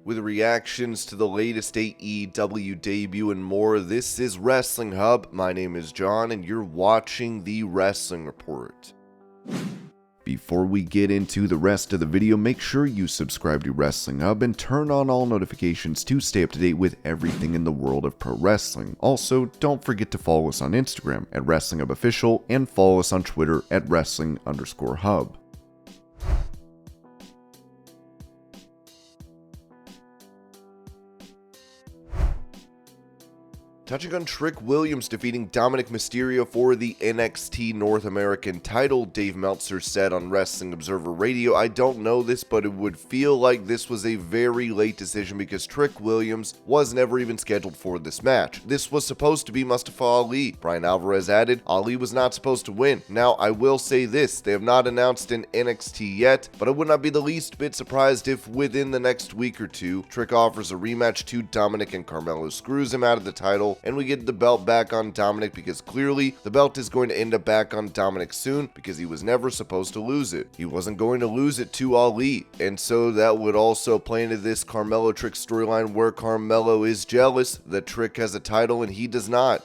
With reactions to the latest AEW debut and more, this is Wrestling Hub. My name is John, and you're watching the Wrestling Report. Before we get into the rest of the video, make sure you subscribe to Wrestling Hub and turn on all notifications to stay up to date with everything in the world of pro wrestling. Also, don't forget to follow us on Instagram at Wrestling Hub Official and follow us on Twitter at Wrestling_Hub. Touching on Trick Williams defeating Dominik Mysterio for the NXT North American title, Dave Meltzer said on Wrestling Observer Radio, "I don't know this, but it would feel like this was a very late decision because Trick Williams was never even scheduled for this match. This was supposed to be Mustafa Ali." Brian Alvarez added, "Ali was not supposed to win. Now, I will say this, they have not announced an NXT yet, but I would not be the least bit surprised if within the next week or two, Trick offers a rematch to Dominik and Carmelo screws him out of the title, and we get the belt back on Dominik because clearly the belt is going to end up back on Dominik soon because he was never supposed to lose it. He wasn't going to lose it to Ali, and so that would also play into this Carmelo Trick storyline where Carmelo is jealous that Trick has a title and he does not.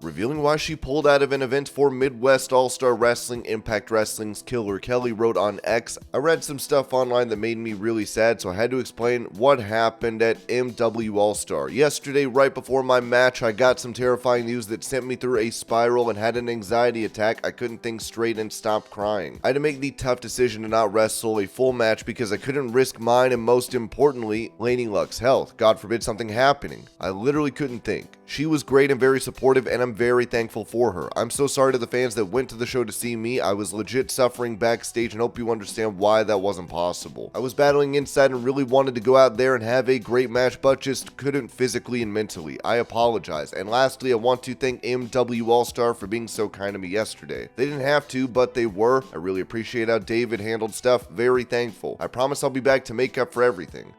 Revealing why she pulled out of an event for Midwest All-Star Wrestling, Impact Wrestling's Killer Kelly wrote on X, "I read some stuff online that made me really sad, so I had to explain what happened at MW All-Star. Yesterday, right before my match, I got some terrifying news that sent me through a spiral and had an anxiety attack. I couldn't think straight and stopped crying. I had to make the tough decision to not wrestle a full match because I couldn't risk mine and most importantly, Laney Luck's health. God forbid something happening. I literally couldn't think. She was great and very supportive, and I'm very thankful for her. I'm so sorry to the fans that went to the show to see me. I was legit suffering backstage and hope you understand why that wasn't possible. I was battling inside and really wanted to go out there and have a great match, but just couldn't physically and mentally. I apologize. And lastly, I want to thank MW All-Star for being so kind to me yesterday. They didn't have to, but they were. I really appreciate how David handled stuff. Very thankful. I promise I'll be back to make up for everything."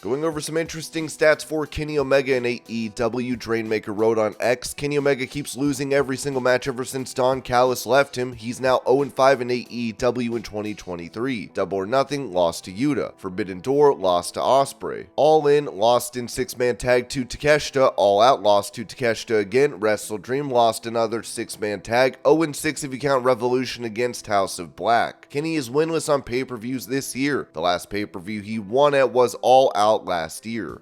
Going over some interesting stats for Kenny Omega in AEW, Drainmaker wrote on X, "Kenny Omega keeps losing every single match ever since Don Callis left him. He's now 0-5 in AEW in 2023. Double or Nothing lost to Yuta. Forbidden Door lost to Ospreay. All In lost in 6-man tag to Takeshita. All Out lost to Takeshita again. WrestleDream lost another 6-man tag. 0-6 if you count Revolution against House of Black. Kenny is winless on pay-per-views this year. The last pay-per-view he won at was All Out last year."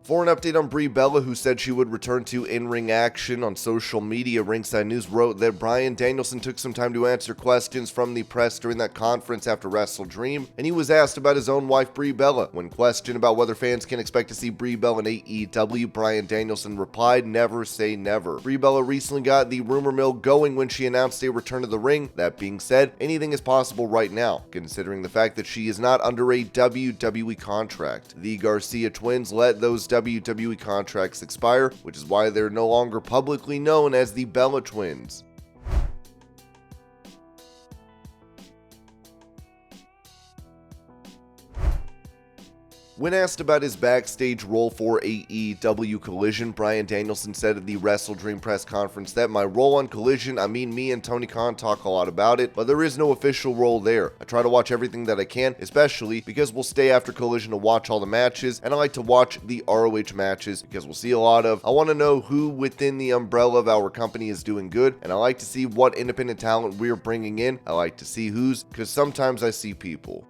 For an update on Brie Bella, who said she would return to in-ring action on social media, Ringside News wrote that Bryan Danielson took some time to answer questions from the press during that conference after WrestleDream, and he was asked about his own wife, Brie Bella. When questioned about whether fans can expect to see Brie Bella in AEW, Bryan Danielson replied, "Never say never." Brie Bella recently got the rumor mill going when she announced a return to the ring. That being said, anything is possible right now, considering the fact that she is not under a WWE contract. The Garcia twins let those WWE contracts expire, which is why they're no longer publicly known as the Bella Twins. When asked about his backstage role for AEW Collision, Bryan Danielson said at the WrestleDream press conference that "My role on Collision, I mean me and Tony Khan talk a lot about it, but there is no official role there. I try to watch everything that I can, especially because we'll stay after Collision to watch all the matches, and I like to watch the ROH matches because we'll see a lot of, I want to know who within the umbrella of our company is doing good, and I like to see what independent talent we're bringing in. I like to see who's, because sometimes I see people."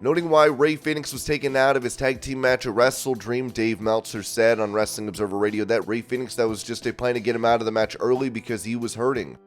Noting why Rey Fenix was taken out of his tag team match at WrestleDream, Dave Meltzer said on Wrestling Observer Radio that Rey Fenix, that was just a plan to get him out of the match early because he was hurting.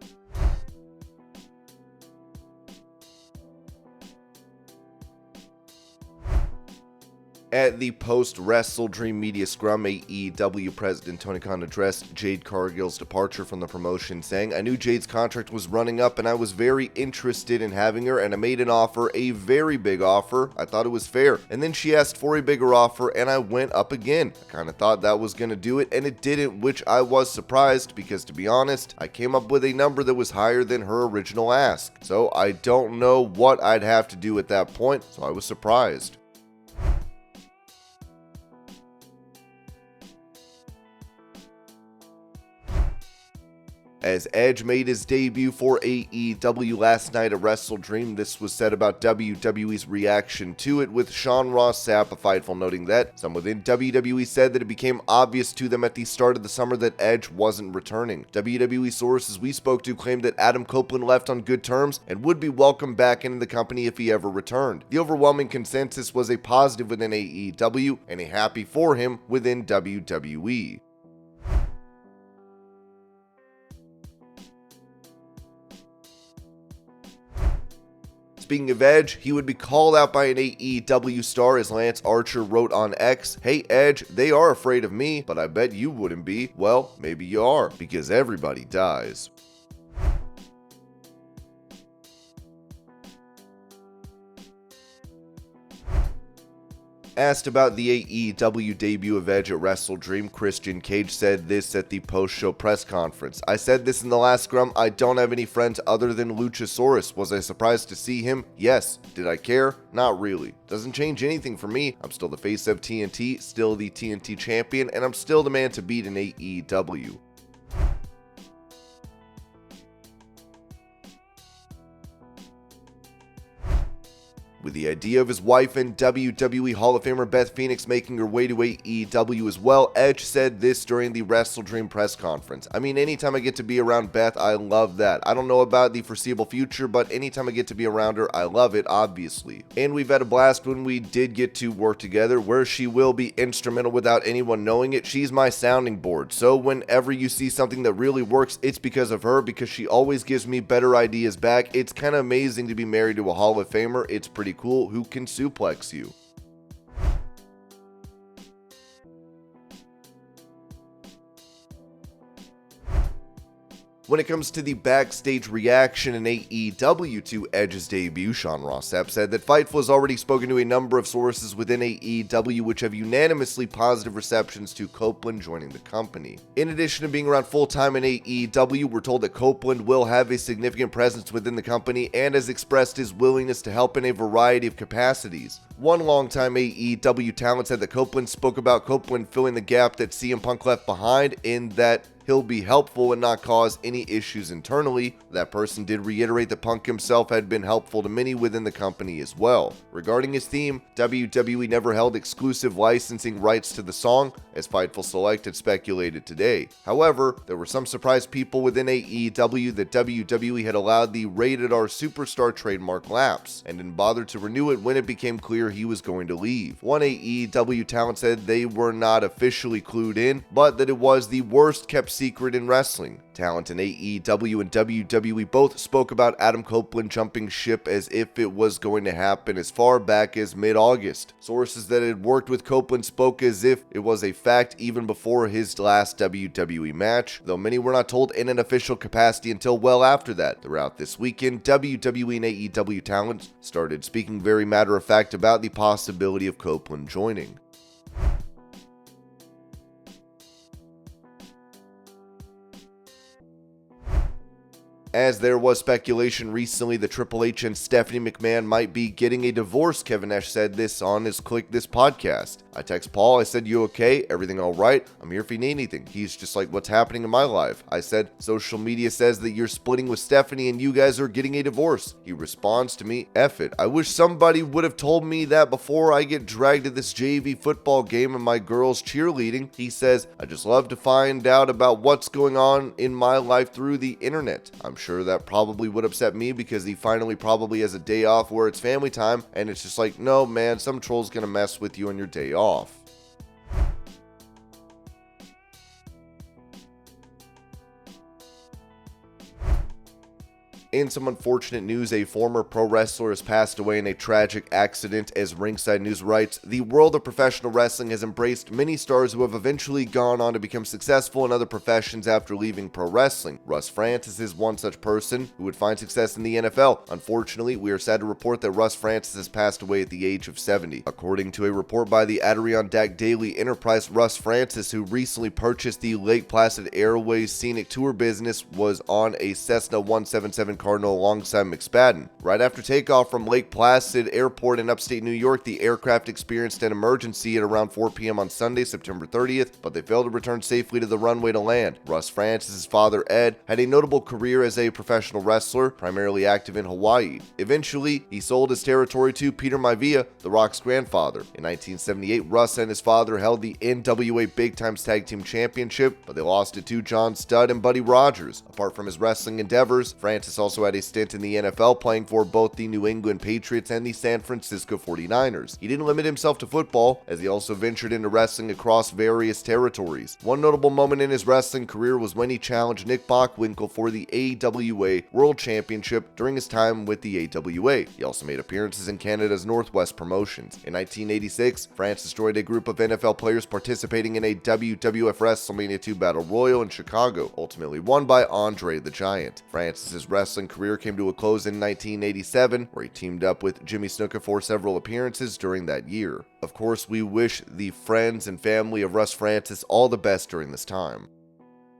At the post-WrestleDream media scrum, AEW President Tony Khan addressed Jade Cargill's departure from the promotion, saying, "I knew Jade's contract was running up and I was very interested in having her, and I made an offer, a very big offer. I thought it was fair. And then she asked for a bigger offer and I went up again. I kind of thought that was going to do it and it didn't, which I was surprised because, to be honest, I came up with a number that was higher than her original ask. So I don't know what I'd have to do at that point, so I was surprised." As Edge made his debut for AEW last night at WrestleDream, this was said about WWE's reaction to it, with Sean Ross Sapp of Fightful noting that some within WWE said that it became obvious to them at the start of the summer that Edge wasn't returning. WWE sources we spoke to claimed that Adam Copeland left on good terms and would be welcomed back into the company if he ever returned. The overwhelming consensus was a positive within AEW and a happy for him within WWE. Speaking of Edge, he would be called out by an AEW star as Lance Archer wrote on X, "Hey Edge, they are afraid of me, but I bet you wouldn't be." Well, maybe you are, because everybody dies. Asked about the AEW debut of Edge at WrestleDream, Christian Cage said this at the post-show press conference. "I said this in the last scrum, I don't have any friends other than Luchasaurus. Was I surprised to see him? Yes. Did I care? Not really. Doesn't change anything for me. I'm still the face of TNT, still the TNT champion, and I'm still the man to beat in AEW." With the idea of his wife and WWE Hall of Famer Beth Phoenix making her way to AEW as well, Edge said this during the WrestleDream press conference. "I mean, anytime I get to be around Beth, I love that. I don't know about the foreseeable future, but anytime I get to be around her, I love it, obviously. And we've had a blast when we did get to work together, where she will be instrumental without anyone knowing it. She's my sounding board. So whenever you see something that really works, it's because of her, because she always gives me better ideas back. It's kind of amazing to be married to a Hall of Famer. It's pretty cool who can suplex you." When it comes to the backstage reaction in AEW to Edge's debut, Sean Ross Sapp said that Fightful has already spoken to a number of sources within AEW which have unanimously positive receptions to Copeland joining the company. In addition to being around full-time in AEW, we're told that Copeland will have a significant presence within the company and has expressed his willingness to help in a variety of capacities. One longtime AEW talent said that Copeland spoke about Copeland filling the gap that CM Punk left behind, in that he'll be helpful and not cause any issues internally. That person did reiterate that Punk himself had been helpful to many within the company as well. Regarding his theme, WWE never held exclusive licensing rights to the song, as Fightful Select had speculated today. However, there were some surprised people within AEW that WWE had allowed the Rated R Superstar trademark lapse, and didn't bother to renew it when it became clear he was going to leave. One AEW talent said they were not officially clued in, but that it was the worst kept secret in wrestling. Talent in AEW and WWE both spoke about Adam Copeland jumping ship as if it was going to happen as far back as mid-August. Sources that had worked with Copeland spoke as if it was a fact even before his last WWE match, though many were not told in an official capacity until well after that. Throughout this weekend, WWE and AEW talent started speaking very matter-of-fact about the possibility of Copeland joining. As there was speculation recently that Triple H and Stephanie McMahon might be getting a divorce, Kevin Nash said this on his Click This podcast. "I text Paul, I said, 'You okay? Everything all right? I'm here if you need anything.' He's just like, 'What's happening in my life?' I said, 'Social media says that you're splitting with Stephanie and you guys are getting a divorce.' He responds to me, 'F it. I wish somebody would have told me that before I get dragged to this JV football game and my girls cheerleading.' He says, 'I just love to find out about what's going on in my life through the internet.' I'm sure that probably would upset me because he finally probably has a day off where it's family time, and it's just like, no man, some troll's gonna mess with you on your day off." In some unfortunate news, a former pro wrestler has passed away in a tragic accident. As Ringside News writes, the world of professional wrestling has embraced many stars who have eventually gone on to become successful in other professions after leaving pro wrestling. Russ Francis is one such person who would find success in the NFL. Unfortunately, we are sad to report that Russ Francis has passed away at the age of 70. According to a report by the Adirondack Daily Enterprise, Russ Francis, who recently purchased the Lake Placid Airways scenic tour business, was on a Cessna 177 Cardinal alongside McSpadden. Right after takeoff from Lake Placid Airport in upstate New York, the aircraft experienced an emergency at around 4 p.m. on Sunday, September 30th, but they failed to return safely to the runway to land. Russ Francis' father, Ed, had a notable career as a professional wrestler, primarily active in Hawaii. Eventually, he sold his territory to Peter Maivia, The Rock's grandfather. In 1978, Russ and his father held the NWA Big Times Tag Team Championship, but they lost it to John Studd and Buddy Rogers. Apart from his wrestling endeavors, Francis also had a stint in the NFL, playing for both the New England Patriots and the San Francisco 49ers. He didn't limit himself to football, as he also ventured into wrestling across various territories. One notable moment in his wrestling career was when he challenged Nick Bockwinkel for the AWA World Championship during his time with the AWA. He also made appearances in Canada's Northwest promotions. In 1986, France destroyed a group of NFL players participating in a WWF WrestleMania 2 Battle Royal in Chicago, ultimately won by Andre the Giant. Francis' wrestling career came to a close in 1987, where he teamed up with Jimmy Snuka for several appearances during that year. Of course, we wish the friends and family of Russ Francis all the best during this time.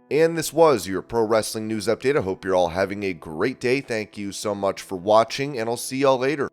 And this was your Pro Wrestling News Update. I hope you're all having a great day. Thank you so much for watching, and I'll see y'all later.